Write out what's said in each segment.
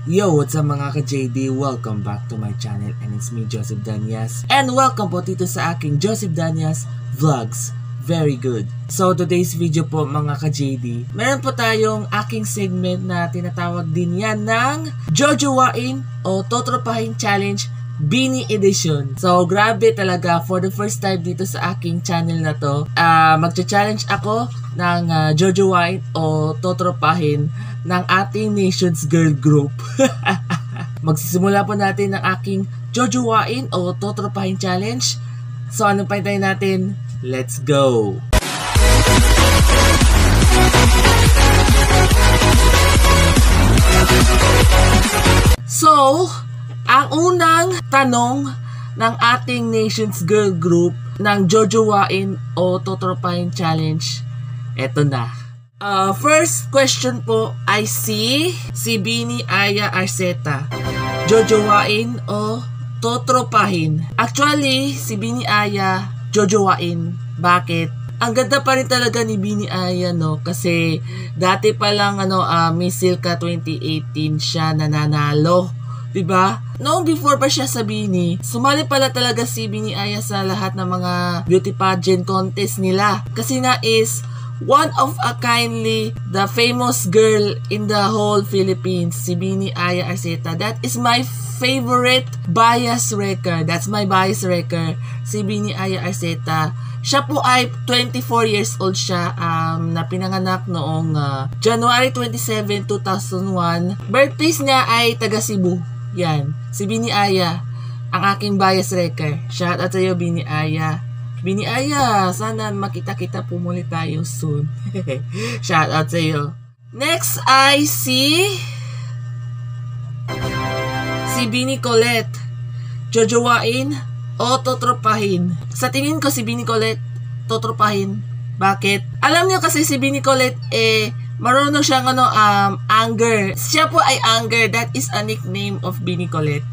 Yo, what's up mga ka-JD? Welcome back to my channel and it's me, Joseph Danyas. And welcome po dito sa aking Joseph Danyas Vlogs. Very good. So today's video po mga ka-JD, meron po tayong aking segment na tinatawag din yan ng Jojowain o Totropahin Challenge Bini Edition. So grabe talaga, for the first time dito sa aking channel na to, magcha-challenge ako ng Jojowain o Totropahin ng ating Nations Girl Group. Magsisimula po natin ng aking Jojowain o Totropahin Challenge. So anong pahintayin natin? Let's go! So, ang unang tanong ng ating Nations Girl Group ng Jojowain o Totropahin Challenge, eto na. First question po ay si Bini Aya Arceta. Jojowain o Totropahin? Actually, si Bini Aya Jojowain. Bakit? Ang ganda pa rin talaga ni Bini Aya, no? Kasi dati pa lang Miss Silka 2018 siya nananalo, 'di ba? Noong before pa siya sa Bini, sumali pala talaga si Bini Aya sa lahat ng mga beauty pageant contest nila. Kasi na is one of a kindly the famous girl in the whole Philippines, si Bini Aya Arceta. That is my favorite bias wrecker. That's my bias wrecker, si Bini Aya Arceta. Siya po ay 24 years old siya, na pinanganak noong January 27, 2001. Birthplace niya ay taga Cebu. Yan, si Bini Aya, ang aking bias wrecker. Shout out sa iyo, Bini Aya. Bini Aya, sana makita-kita po muli tayo soon. Shout out sa iyo. Next ay si Bini Colette. Jojowain o Totropahin? Sa tingin ko si Bini Colette, Totropahin. Bakit? Alam niyo kasi si Bini Colette marunong siyang anger. Siya po ay anger. That is a nickname of Bini Colette.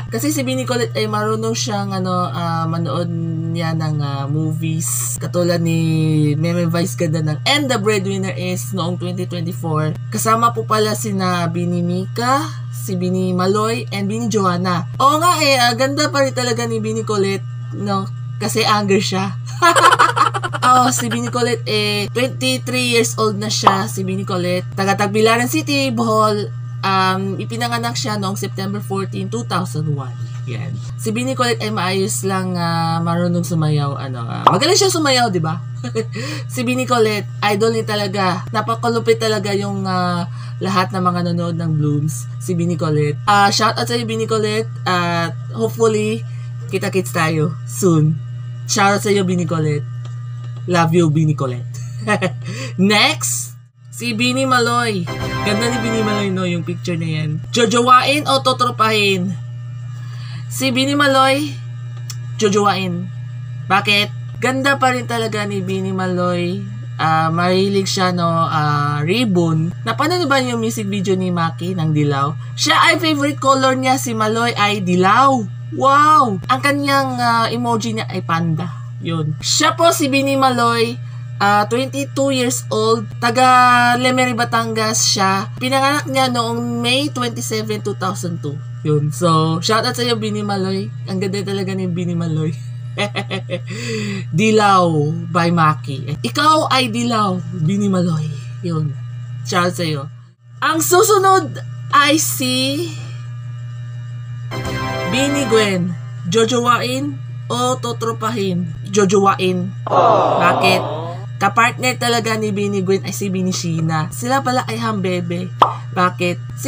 Kasi si Bini Colette ay marunong siyang manood niya ng movies. Katulad ni Meme Vice ganda ng And the Breadwinner is noong 2024. Kasama po pala sina Bini Mika, si Bini Maloy, and Bini Joanna. Oo nga ganda pa rin talaga ni Bini Colette, no? Kasi anger siya. Si Bini Colette 23 years old na siya, si Bini Colette. Taga Tagbilaran City, Bohol. Ipinanganak siya noong September 14, 2001. Yan. Si Bini Colette ay maayos lang, marunong sumayaw. Magaling siya sumayaw, di ba? Si Bini Colette, idol ni talaga. Napakalupit talaga yung lahat ng mga nanonood ng Blooms. Si Bini Colette. Shout out sa iyo, Bini Colette. Hopefully, kita-kits tayo soon. Shout out sa iyo, Bini Colette. Love you, Bini Colette. Next, si Bini Maloy. Ganda ni Bini Maloy, no? Yung picture na yan. Jojowain o Totropahin? Si Bini Maloy, Jojowain. Bakit? Ganda pa rin talaga ni Bini Maloy. Mahilig siya, ribbon. Napanood ba yung music video ni Maki ng Dilaw? Siya ay favorite color niya, si Maloy, ay dilaw. Wow! Ang kanyang emoji niya ay panda. Yun. Siya po si Bini Maloy. 22 years old, taga Lemery, Batangas siya. Pinanganak niya noong May 27, 2002. Yun. So, shout out sa iyo, Bini Maloy. Ang ganda talaga ni Bini Maloy. Dilaw by Maki. Ikaw ay dilaw, Bini Maloy. Yun. Shout out sa iyo. Ang susunod ay si Bini Gwen. Jojowain o Totropahin? Jojowain. Bakit? Kapartner talaga ni Bini Gwen ay si Bini Sheena. Sila pala ay hambebe. Bakit? Si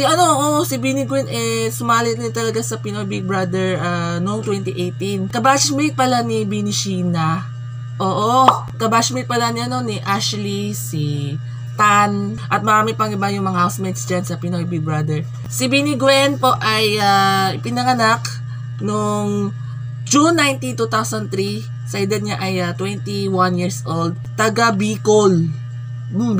Bini Gwen sumali din talaga sa Pinoy Big Brother noong 2018. Kabashmate pala ni Bini Sheena. Oo, kabashmate pala niya ni Ashley, si Tan, at marami pang iba yung mga housemates dyan sa Pinoy Big Brother. Si Bini Gwen po ay pinanganak noong June 19, 2003. Sa edad niya ay 21 years old. Taga Bicol.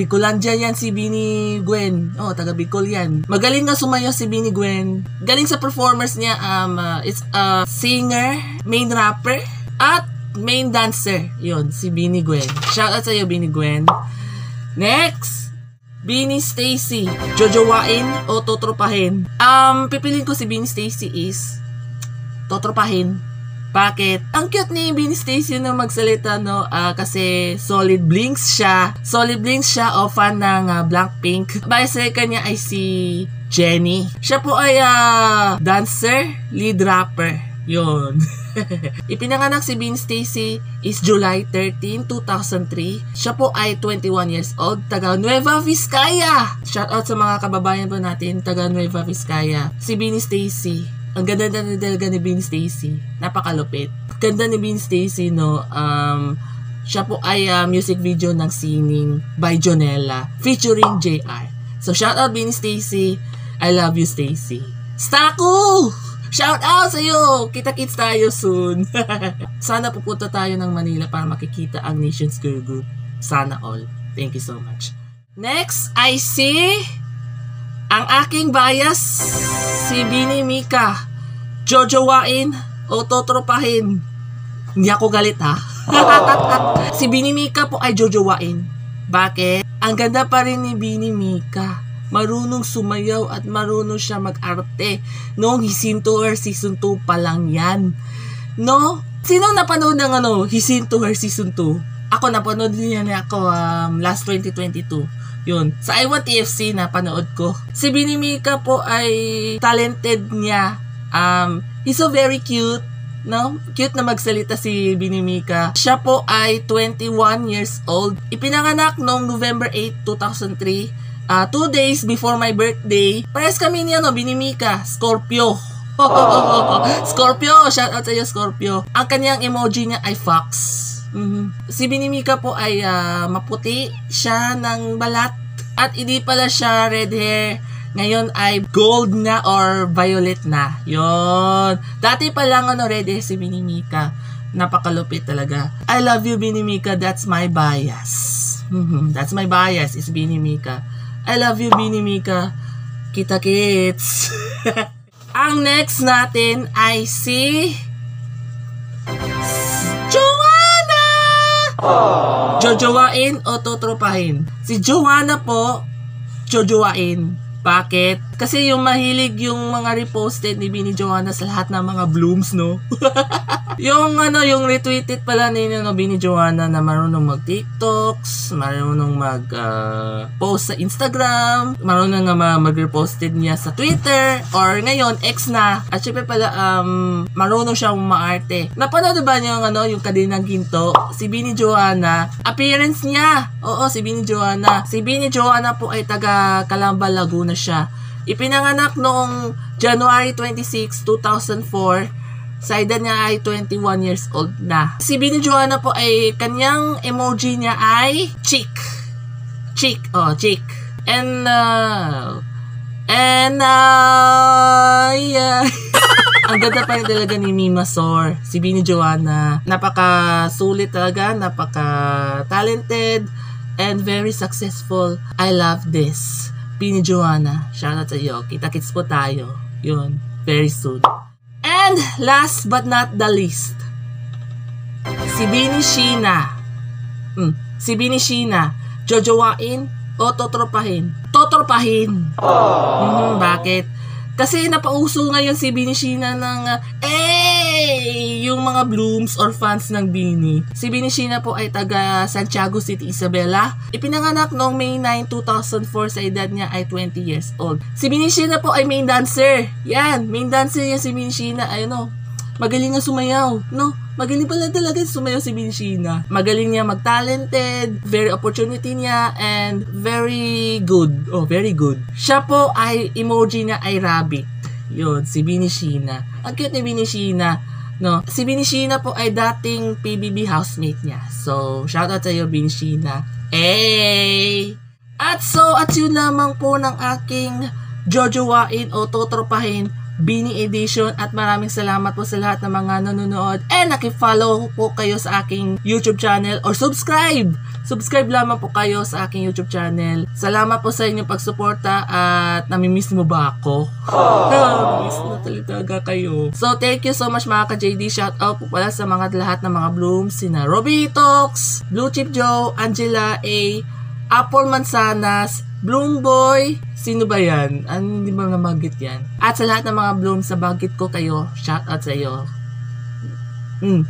Bicolandia yan si Bini Gwen. Taga Bicol yan. Magaling nga sumayaw si Bini Gwen. Galing sa performers niya. It's a singer, main rapper, at main dancer. Yun, si Bini Gwen. Shout out sa iyo, Bini Gwen. Next, Beanie Stacy, jojowain o totropahin? Pipiliin ko si Beanie Stacy is totropahin. Bakit? Ang cute ni Beanie Stacy na magsalita, no? Kasi solid blinks siya. Solid blinks siya o fan ng Blackpink. Second niya ay si Jennie. Siya po ay dancer, lead rapper. Yun. Ipinanganak si Beanie Stacy is July 13, 2003. Siya po ay 21 years old, taga Nueva Vizcaya. Shoutout sa mga kababayan po natin, taga Nueva Vizcaya. Si Beanie Stacy, ang ganda na talaga ni Beanie Stacy. Napakalupit. Ganda ni Beanie Stacy, no? Siya po ay music video ng Singing by Jonella featuring JR. So shoutout Beanie Stacy. I love you, Stacy. Staku! Shout out sa iyo! Kita-kits tayo soon. Sana pupunta tayo ng Manila para makikita ang Nations Girl Group. Sana all. Thank you so much. Next, I see ang aking bias, si Beanie Mika. Jojowain o totropahin? Hindi ako galit, ha? Si Beanie Mika po ay jojowain. Bakit? Ang ganda pa rin ni Beanie Mika. Marunong sumayaw at marunong siya mag-arte. Noong Hisin to Her Season 2 pa lang yan. No? Sino napanood ng Hisin to Her Season 2? Ako napanood din yan ako last 2022. Yun. Sa I Want TFC napanood ko. Si Beanie Mika po ay talented niya. He's so very cute. No? Cute na magsalita si Beanie Mika. Siya po ay 21 years old. Ipinanganak noong November 8, 2003. 2 days before my birthday. Parehas kami niya, no? Beanie Mika, Scorpio. Scorpio, shout out sa iyo, Scorpio. Ang kanyang emoji niya ay fox. Si Beanie Mika po ay maputi siya ng balat at hindi pala siya red hair. Ngayon ay gold na or violet na. Yon. Dati pa lang red hair si Beanie Mika. Napakalupit talaga. I love you, Beanie Mika. That's my bias. That's my bias is Beanie Mika. I love you, Beanie Mika. Kita-kits. Ang next natin ay si Joanna! Jojowain o totropahin? Si Joanna po, jojowain. Bakit? Kasi yung mahilig yung mga reposted ni Beanie Joanna sa lahat ng mga blooms, no? yung retweeted pala ni Beanie Joanna na marunong mag-TikToks, marunong mag-post sa Instagram, marunong nga mag-reposted niya sa Twitter, or ngayon, X na. At syempre pala, marunong siyang maarte. Napanood ba niyo yung Kadinang Ginto? Si Beanie Joanna, appearance niya. Oo, si Beanie Joanna. Si Beanie Joanna po ay taga Calamba, Laguna siya. Ipinanganak noong January 26, 2004. Sa edad niya ay 21 years old na. Si Beanie Joanna po ay kanyang emoji niya ay chick. Chick. Oh, chick. And yeah. Ang ganda pa rin talaga ni Mima Sor. Si Beanie Joanna. Napaka-sulit talaga. Napaka-talented. And very successful. I love this. Beanie Joanna, shoutout sa iyo. Kita-kits po tayo. Yun, very soon. And last but not the least, si Beanie Sheena. Si Beanie Sheena, jojowain o totropahin? Totropahin. Bakit? Kasi napauso ngayon si Beanie Sheena ng yung mga blooms or fans ng Beanie. Si Beanie Sheena po ay taga Santiago City, Isabela. Ipinanganak noong May 9, 2004. Sa edad niya ay 20 years old. Si Beanie Sheena po ay main dancer. Yan, main dancer niya si Beanie Sheena. Magaling nga sumayaw, no? Magaling pala talaga sumayaw si Beanie Sheena. Magaling niya mag-talented, very opportunity niya, and very good. Oh, very good. Siya po ay, emoji niya ay rabbit. Yun, si Beanie Sheena. Ang cute ni Beanie Sheena, no? Si Beanie Sheena po ay dating PBB housemate niya. So, shoutout sa iyo, Beanie Sheena. Hey! At yun lamang po ng aking jojowain o totropahin Beanie Edition, at maraming salamat po sa lahat ng mga nanonood and nakifollow po kayo sa aking YouTube channel or subscribe lamang po kayo sa aking YouTube channel. Salamat po sa inyong pagsuporta at namimiss mo ba ako? Miss na talaga kayo. So thank you so much mga ka-JD. Shout out po pala sa lahat ng mga blooms, sina Robbie Talks, Blue Chip Joe, Angela A, Apple Mansanas, Bloom Boy, sino ba yan? Ano, hindi ba namagit yan? At sa lahat ng mga Bloom sa bagit ko kayo, shout out sa iyo.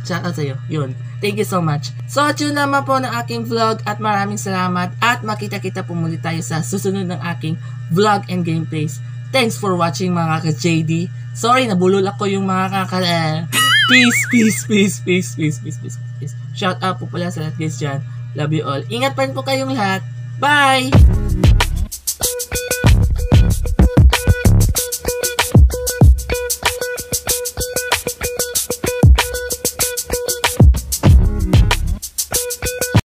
Shout out sa iyo. Yun. Thank you so much. So, yun naman po ng aking vlog at maraming salamat at makita-kita po muli tayo sa susunod ng aking vlog and gameplays. Thanks for watching mga ka-JD. Sorry, nabulol ako yung mga Peace. Shout out po pala sa lahat guys dyan. Love you all. Ingat pa rin po kayong lahat. Bye!